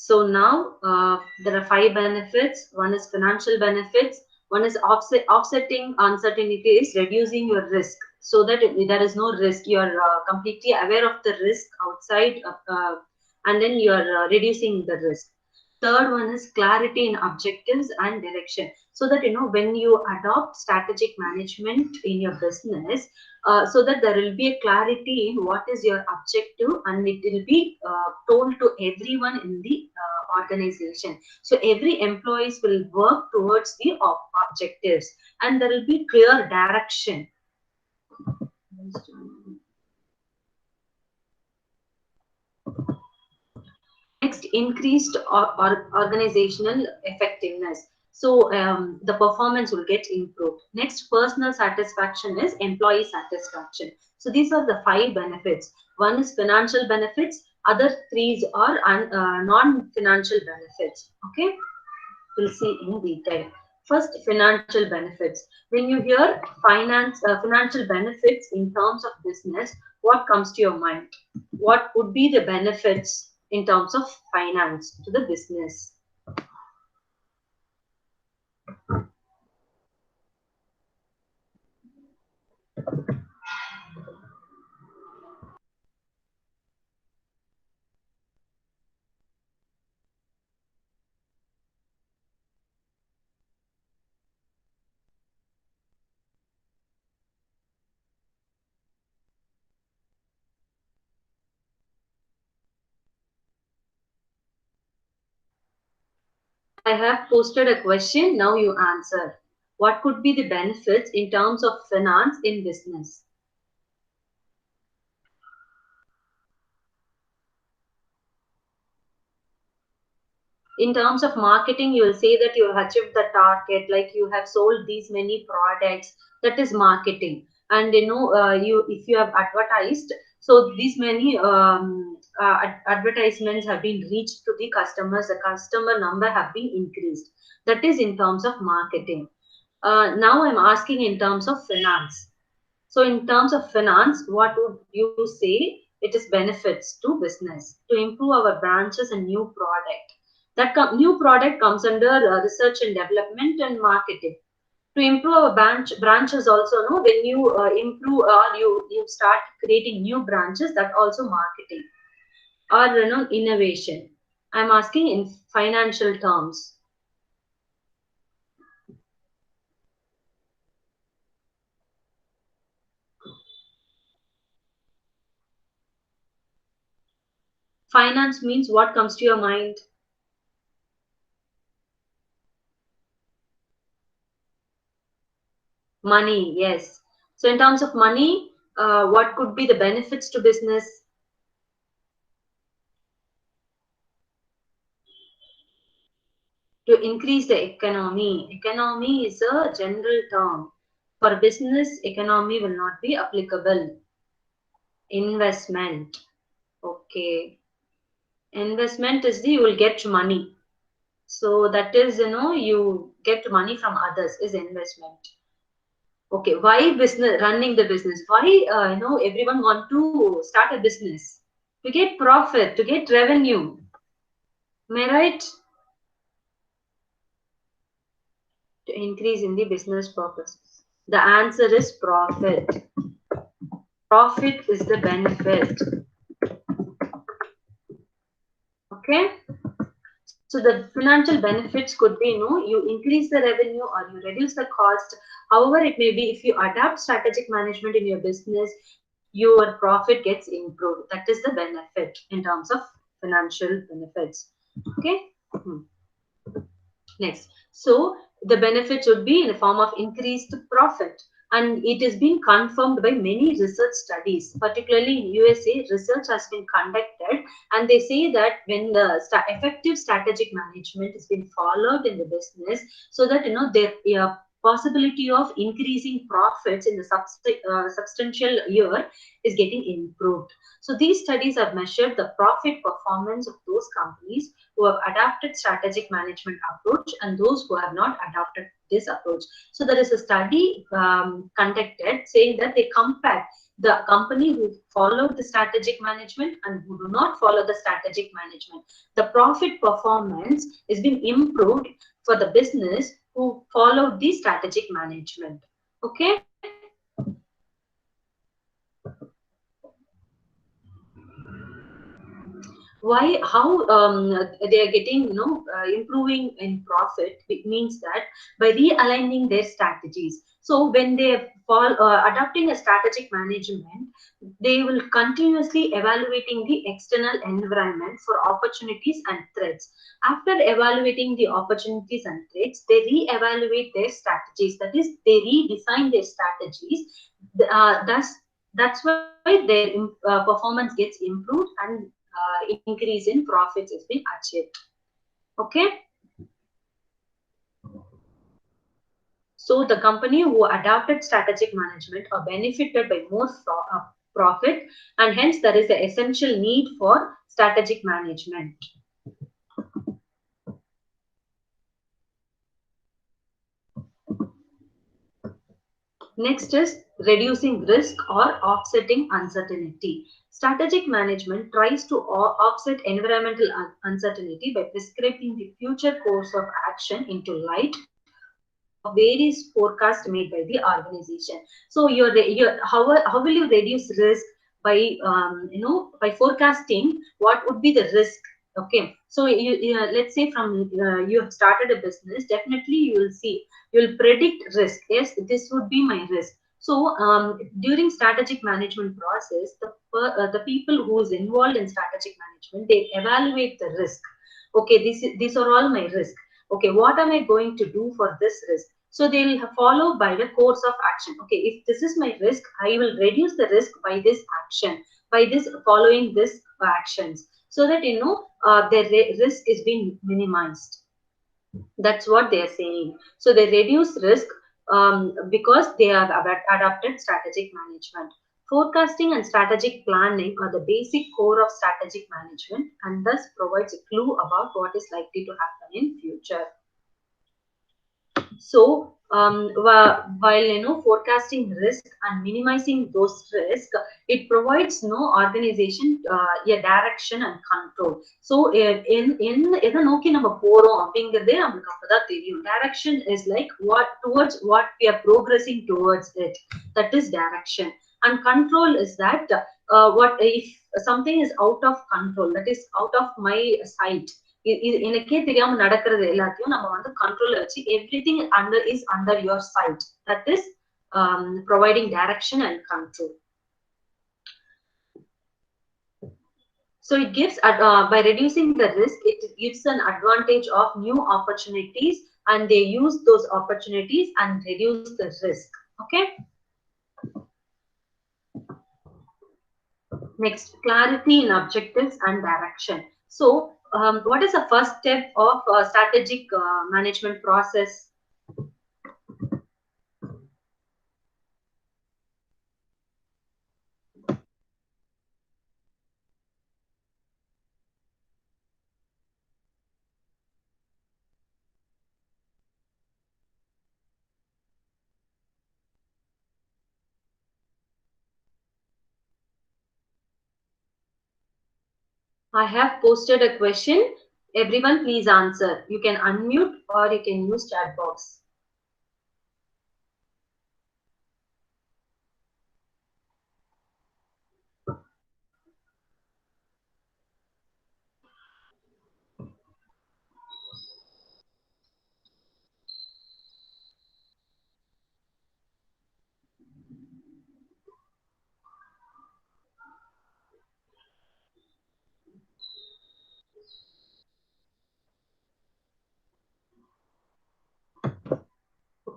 So now there are 5 benefits. One is financial benefits. One is offsetting uncertainty is reducing your risk, so that there is no risk. You are completely aware of the risk outside, and then you are reducing the risk. Third one is clarity in objectives and direction, so that when you adopt strategic management in your business, so that there will be a clarity in what is your objective, and it will be told to everyone in the organization. So every employees will work towards the objectives, and there will be clear direction. Next, increased organizational effectiveness. So the performance will get improved. Next, personal satisfaction is employee satisfaction. So these are the 5 benefits. One is financial benefits. Other 3 are non-financial benefits. Okay, we'll see in detail. First, financial benefits. When you hear financial benefits in terms of business, what comes to your mind? What would be the benefits in terms of finance to the business? I have posted a question. Now you answer. What could be the benefits in terms of finance in business? In terms of marketing, you will say that you have achieved the target, like you have sold these many products. That is marketing. And you if you have advertised, so these many advertisements have been reached to the customers, the customer number have been increased. That is in terms of marketing. Now I'm asking in terms of finance. So in terms of finance, what would you say it is benefits to business? To improve our branches and new product. That new product comes under research and development and marketing. To improve our branches also, no, when you improve or you start creating new branches, that also marketing. Or innovation. I'm asking in financial terms. Finance means what comes to your mind? Money, yes. So in terms of money, what could be the benefits to business? To increase the economy. Economy is a general term. For business, economy will not be applicable. Investment. Okay. Investment is you will get money. So that is, you get money from others is investment. Okay. Why business, running the business? Why, everyone want to start a business? To get profit, to get revenue. Am I right? To increase in the business purpose. The answer is profit. Profit is the benefit. Okay. So the financial benefits could be, you increase the revenue or you reduce the cost. However, it may be if you adapt strategic management in your business, your profit gets improved. That is the benefit in terms of financial benefits. Okay. Next. So the benefits would be in the form of increased profit. And it has been confirmed by many research studies, particularly in USA. Research has been conducted, and they say that when the effective strategic management has been followed in the business, so that there possibility of increasing profits in the substantial year is getting improved. So these studies have measured the profit performance of those companies who have adapted strategic management approach and those who have not adopted this approach. So there is a study conducted saying that they compare the company who follow the strategic management and who do not follow the strategic management. The profit performance is being improved for the business who follow the strategic management. Okay. Why, how they are getting, improving in profit? It means that by realigning their strategies. So when they fall adopting a strategic management, they will continuously evaluating the external environment for opportunities and threats. After evaluating the opportunities and threats, they re-evaluate their strategies, that is they redesign their strategies. Thus that's why their performance gets improved and increase in profits has been achieved. Okay. So the company who adopted strategic management are benefited by more profit, and hence there is an essential need for strategic management. Next is reducing risk or offsetting uncertainty. Strategic management tries to offset environmental uncertainty by prescribing the future course of action into light of various forecasts made by the organization. So how will you reduce risk? By by forecasting what would be the risk. Okay, so let's say from you have started a business, definitely you will see, you will predict risk. Yes, this would be my risk. So during strategic management process, the people who is involved in strategic management, they evaluate the risk. Okay, these are all my risk. Okay, what am I going to do for this risk? So they'll follow by the course of action. Okay, if this is my risk, I will reduce the risk by this action, by this following this actions, so that the risk is being minimized. That's what they are saying. So they reduce risk because they have adopted strategic management. Forecasting and strategic planning are the basic core of strategic management and thus provides a clue about what is likely to happen in future. So while forecasting risk and minimizing those risks, it provides no organization a direction and control. So எதை நோக்கி நம்ம போறோம் அப்படிங்கிறதே நமக்கு அப்பதான் தெரியும். Direction is like what towards what we are progressing towards it. That is direction. And control is that what if something is out of control, that is out of my sight. எனக்கே தெரியாம நடக்கிறது எல்லாத்தையும் நம்ம வந்து கண்ட்ரோல்ல வச்சு everything is under your sight. That is providing direction and control. So it gives by reducing the risk, it gives an advantage of new opportunities, and they use those opportunities and reduce the risk. Okay. Next, clarity in objectives and direction. So what is the first step of strategic management process? I have posted a question. Everyone please answer. You can unmute or you can use chat box.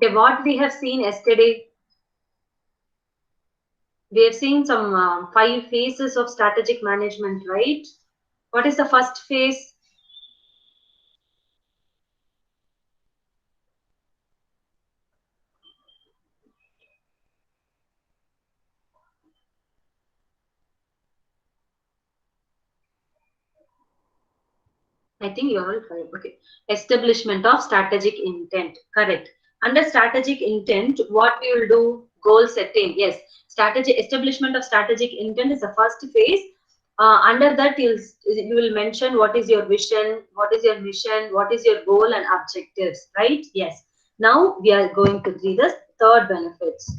Okay, what we have seen yesterday, we have seen some 5 phases of strategic management, right? What is the first phase? I think you're all correct. Okay. Establishment of strategic intent. Correct. Under strategic intent, what we will do? Goal setting, yes. Strategy establishment of strategic intent is the first phase. Under that, you will mention what is your vision, what is your mission, what is your goal and objectives, right? Yes. Now we are going to see the third benefits.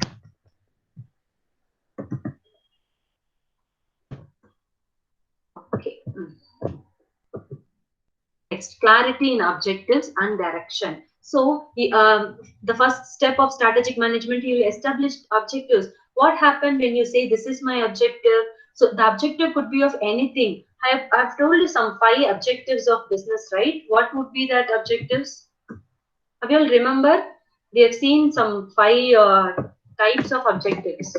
Okay. Next, clarity in objectives and direction. So, the first step of strategic management, you establish objectives. What happened when you say this is my objective? So, the objective could be of anything. I've told you some 5 objectives of business, right? What would be that objectives? Have you all remember? We have seen some 5 types of objectives.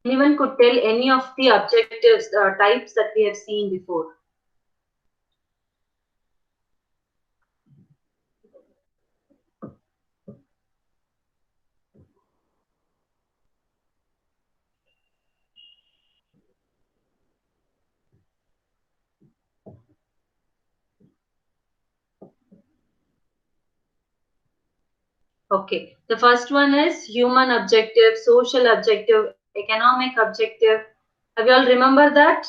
Anyone could tell any of the objectives types that we have seen before. Okay, the first one is human objective, social objective, economic objective. Have you all remember that?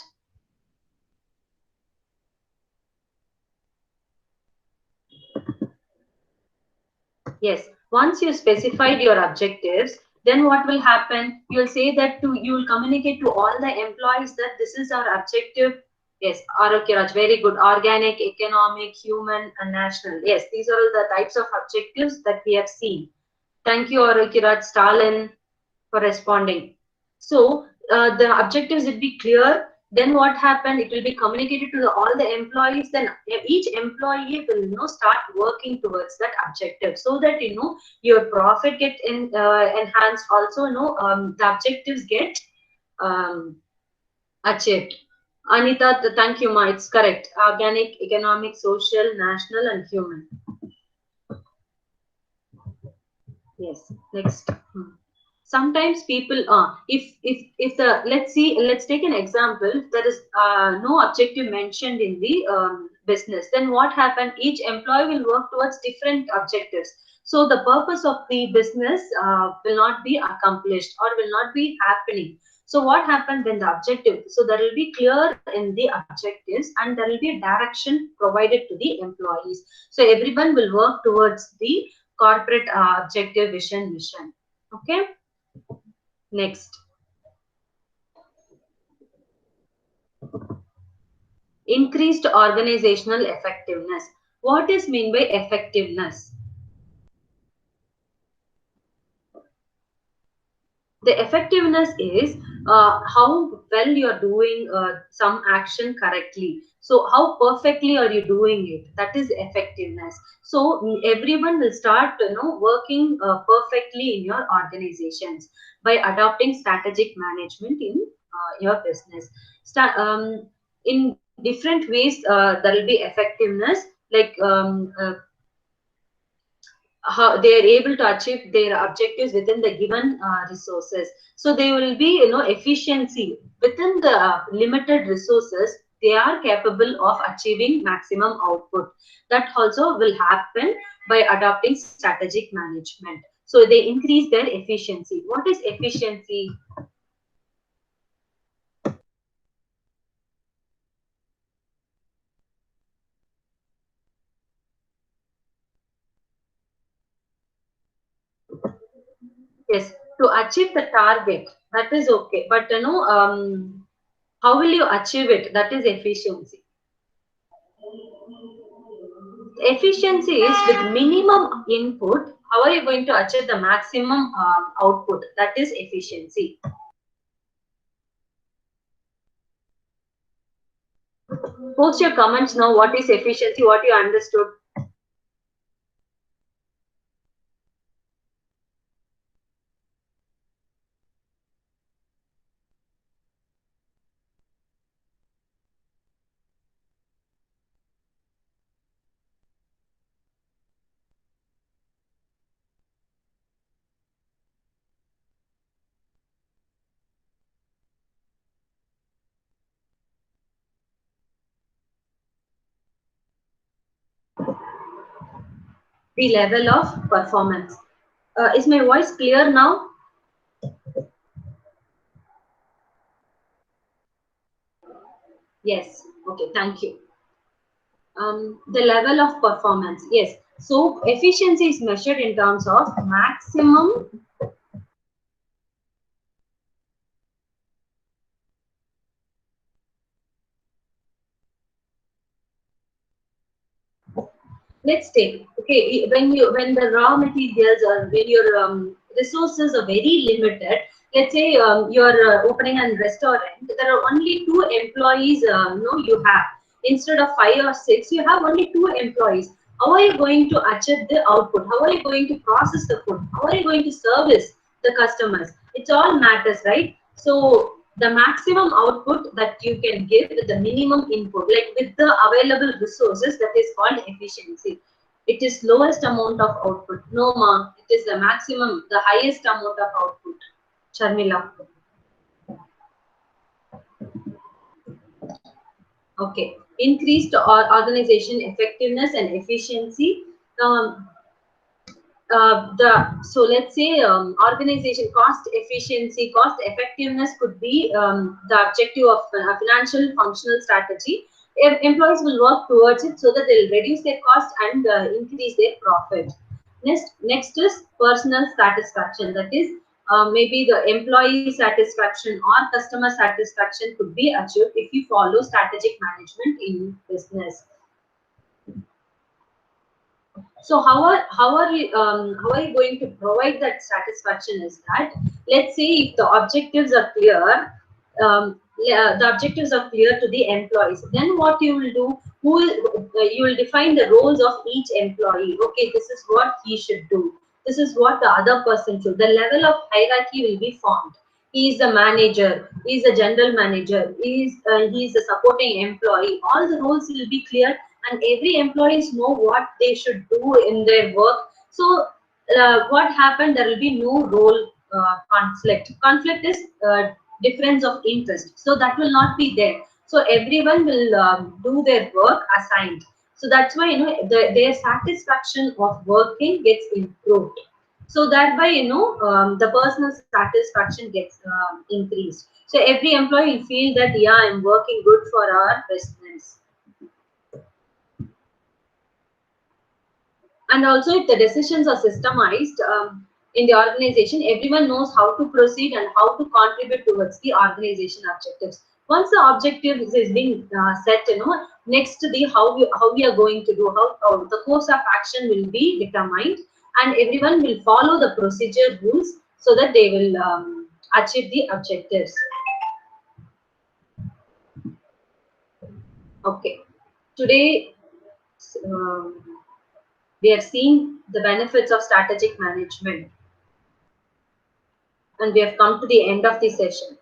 Yes. Once you specified your objectives, then what will happen? You'll say that you will communicate to all the employees that this is our objective. Yes, Arokiraj, very good. Organic, economic, human, and national. Yes, these are all the types of objectives that we have seen. Thank you, Arokiraj, Stalin, for responding. So the objectives will be clear. Then what happened? It will be communicated to all the employees. Then each employee will start working towards that objective, so that your profit get enhanced. Also, the objectives get um, achieved. Anita, thank you, ma. It's correct. Organic, economic, social, national, and human. Yes. Next. Sometimes people if the let's take an example. There is no objective mentioned in the business. Then what happened? Each employee will work towards different objectives, so the purpose of the business will not be accomplished or will not be happening. So what happened when the objective, so there will be clear in the objectives and there will be a direction provided to the employees, so everyone will work towards the corporate objective, vision, mission. Okay. Next, increased organizational effectiveness. What is mean by effectiveness? The effectiveness is how well you are doing some action correctly. So how perfectly are you doing it? That is effectiveness. So everyone will start working perfectly in your organizations by adopting strategic management in your business. In different ways, there will be effectiveness, like how they are able to achieve their objectives within the given resources. So they will be efficiency within the limited resources. They are capable of achieving maximum output. That also will happen by adopting strategic management. So they increase their efficiency. What is efficiency? Yes, to achieve the target, that is okay, but how will you achieve it? That is efficiency. Efficiency is with minimum input. How are you going to achieve the maximum output? That is efficiency. Post your comments now. What is efficiency? What you understood? the level of performance. Is my voice clear now? Yes. Okay. Thank you. The level of performance. Yes. So efficiency is measured in terms of maximum. Let's take, okay, when the raw materials or when your resources are very limited. Let's say you're opening a restaurant. There are only two employees. You have, instead of 5 or 6, you have only two employees. How are you going to achieve the output? How are you going to process the food? How are you going to service the customers? It all matters, right? So the maximum output that you can give with the minimum input, like with the available resources, that is called efficiency. It is lowest amount of output. No, ma, it is the maximum, the highest amount of output. Sharmila. Okay. Increased organization effectiveness and efficiency. Um, so let's say organization cost efficiency, cost effectiveness could be the objective of a financial functional strategy. Employees will work towards it so that they'll reduce their cost and increase their profit. Next is personal satisfaction. That is, maybe the employee satisfaction or customer satisfaction could be achieved if you follow strategic management in business. So how are you going to provide that satisfaction? Is that, let's say if the objectives are clear, yeah, the objectives are clear to the employees. Then what you will do? You will define the roles of each employee. Okay, this is what he should do. This is what the other person should. The level of hierarchy will be formed. He is the manager. He is the general manager. He is the supporting employee. All the roles will be clear, and every employees know what they should do in their work. So what happened, there will be no role conflict is difference of interest, so that will not be there. So everyone will do their work assigned. So that's why their satisfaction of working gets improved. So that way the personal satisfaction gets increased. So every employee will feel that, yeah, I'm working good for our business. And also, if the decisions are systemized in the organization, everyone knows how to proceed and how to contribute towards the organization objectives. Once the objective is being set, next to the how we are going to do, how the course of action will be determined, and everyone will follow the procedure rules so that they will achieve the objectives. Okay, today um, we have seen the benefits of strategic management, and we have come to the end of the session.